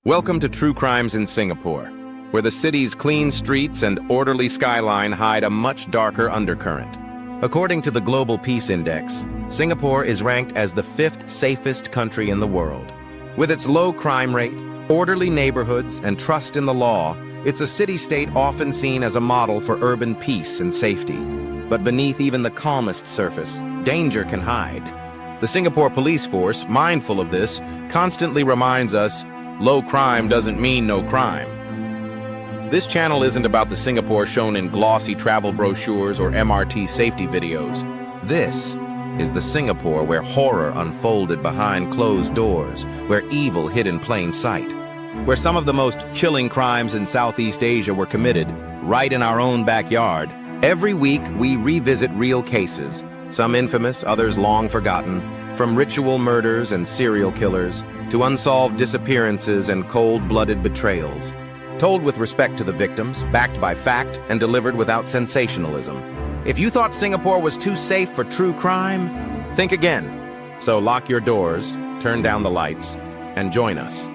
Welcome to True Crimes in Singapore, where the city's clean streets and orderly skyline hide a much darker undercurrent. According to the Global Peace Index, Singapore is ranked as the 5th safest country in the world. With its low crime rate, orderly neighborhoods, and trust in the law, it's a city-state often seen as a model for urban peace and safety. But beneath even the calmest surface, danger can hide. The Singapore police force, mindful of this, constantly reminds us, low crime doesn't mean no crime. This channel isn't about the Singapore shown in glossy travel brochures or MRT safety videos. This is the Singapore where horror unfolded behind closed doors, where evil hid in plain sight, where some of the most chilling crimes in Southeast Asia were committed right in our own backyard. Every week, we revisit real cases, some infamous, others long forgotten, from ritual murders and serial killers to unsolved disappearances and cold-blooded betrayals. Told with respect to the victims, backed by fact, and delivered without sensationalism. If you thought Singapore was too safe for true crime, think again. So lock your doors, turn down the lights, and join us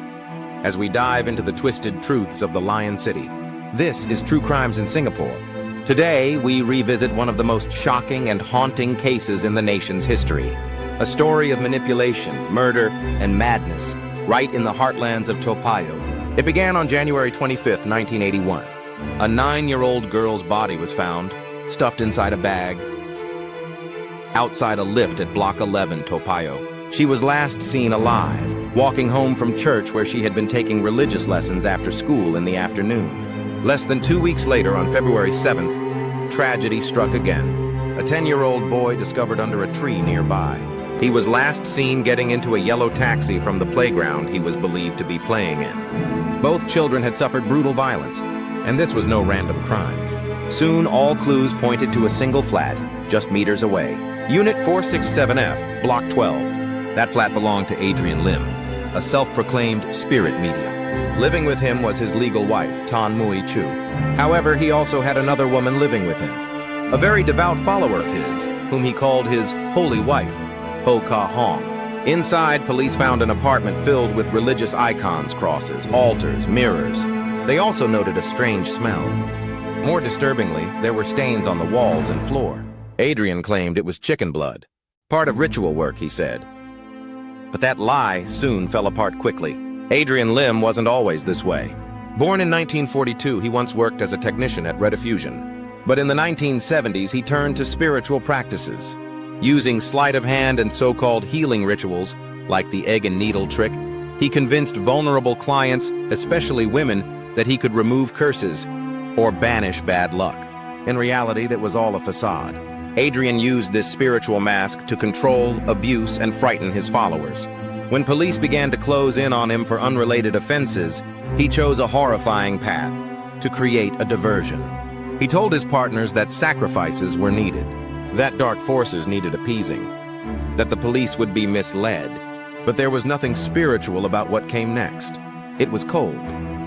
as we dive into the twisted truths of the Lion City. This is True Crimes in Singapore. Today, we revisit one of the most shocking and haunting cases in the nation's history. A story of manipulation, murder, and madness, right in the heartlands of Toa Payoh. It began on January 25, 1981. A 9-year-old girl's body was found, stuffed inside a bag, outside a lift at Block 11, Toa Payoh. She was last seen alive, walking home from church where she had been taking religious lessons after school in the afternoon. Less than 2 weeks later, on February 7th, tragedy struck again. A 10-year-old boy discovered under a tree nearby. He was last seen getting into a yellow taxi from the playground he was believed to be playing in. Both children had suffered brutal violence, and this was no random crime. Soon, all clues pointed to a single flat, just meters away. Unit 467F, Block 12. That flat belonged to Adrian Lim, a self-proclaimed spirit medium. Living with him was his legal wife, Tan Mui Chu. However, he also had another woman living with him, a very devout follower of his, whom he called his holy wife, Ho Ka Hong. Inside, police found an apartment filled with religious icons, crosses, altars, mirrors. They also noted a strange smell. More disturbingly, there were stains on the walls and floor. Adrian claimed it was chicken blood. Part of ritual work, he said. But that lie soon fell apart quickly. Adrian Lim wasn't always this way. Born in 1942, he once worked as a technician at Rediffusion. But in the 1970s, he turned to spiritual practices. Using sleight of hand and so-called healing rituals, like the egg and needle trick, he convinced vulnerable clients, especially women, that he could remove curses or banish bad luck. In reality, that was all a facade. Adrian used this spiritual mask to control, abuse, and frighten his followers. When police began to close in on him for unrelated offenses, he chose a horrifying path: to create a diversion. He told his partners that sacrifices were needed, that dark forces needed appeasing, that the police would be misled. But there was nothing spiritual about what came next. It was cold,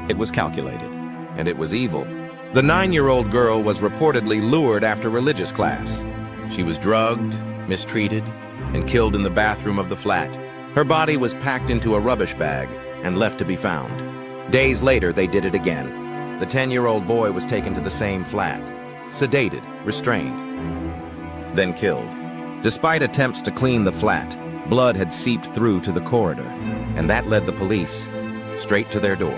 it was calculated, and it was evil. The 9-year-old girl was reportedly lured after religious class. She was drugged, mistreated, and killed in the bathroom of the flat. Her body was packed into a rubbish bag and left to be found. Days later, they did it again. The 10-year-old boy was taken to the same flat, sedated, restrained, then killed. Despite attempts to clean the flat, blood had seeped through to the corridor, and that led the police straight to their door.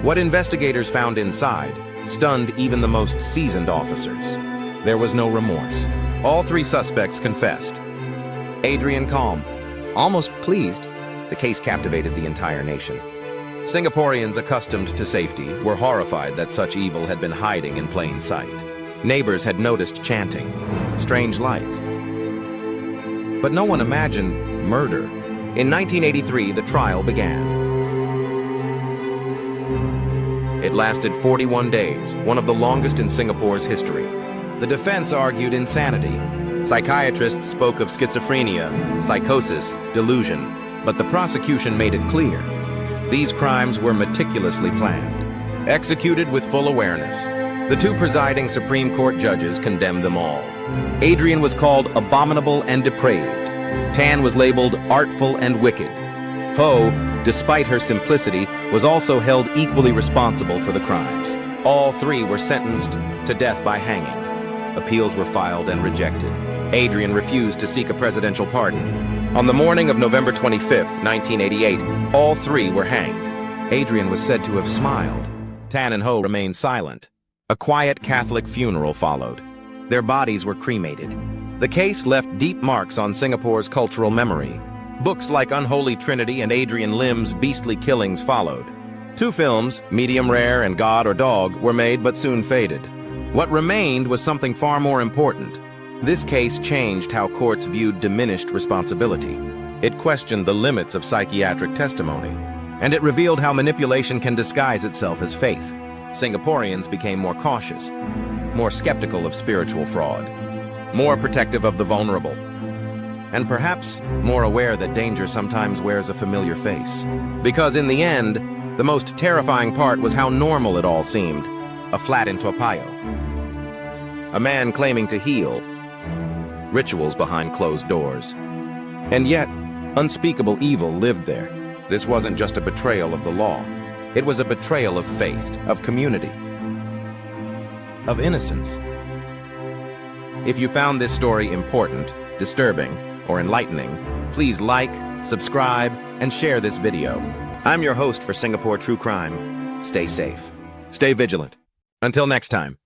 What investigators found inside stunned even the most seasoned officers. There was no remorse. All 3 suspects confessed. Adrian calm, almost pleased. The case captivated the entire nation. Singaporeans accustomed to safety were horrified that such evil had been hiding in plain sight. Neighbors had noticed chanting, strange lights. But no one imagined murder. In 1983, the trial began. It lasted 41 days, one of the longest in Singapore's history. The defense argued insanity. Psychiatrists spoke of schizophrenia, psychosis, delusion, but the prosecution made it clear. These crimes were meticulously planned, executed with full awareness. The 2 presiding Supreme Court judges condemned them all. Adrian was called abominable and depraved. Tan was labeled artful and wicked. Ho, despite her simplicity, was also held equally responsible for the crimes. All three were sentenced to death by hanging. Appeals were filed and rejected. Adrian refused to seek a presidential pardon. On the morning of November 25, 1988, all three were hanged. Adrian was said to have smiled. Tan and Ho remained silent. A quiet Catholic funeral followed. Their bodies were cremated. The case left deep marks on Singapore's cultural memory. Books like Unholy Trinity and Adrian Lim's Beastly Killings followed. Two films, Medium Rare and God or Dog, were made but soon faded. What remained was something far more important. This case changed how courts viewed diminished responsibility. It questioned the limits of psychiatric testimony, and it revealed how manipulation can disguise itself as faith. Singaporeans became more cautious, more skeptical of spiritual fraud, more protective of the vulnerable, and perhaps more aware that danger sometimes wears a familiar face. Because in the end, the most terrifying part was how normal it all seemed. A flat in Toa Payoh. A man claiming to heal. Rituals behind closed doors. And yet, unspeakable evil lived there. This wasn't just a betrayal of the law. It was a betrayal of faith, of community, of innocence. If you found this story important, disturbing, or enlightening, please like, subscribe, and share this video. I'm your host for Singapore True Crime. Stay safe. Stay vigilant. Until next time.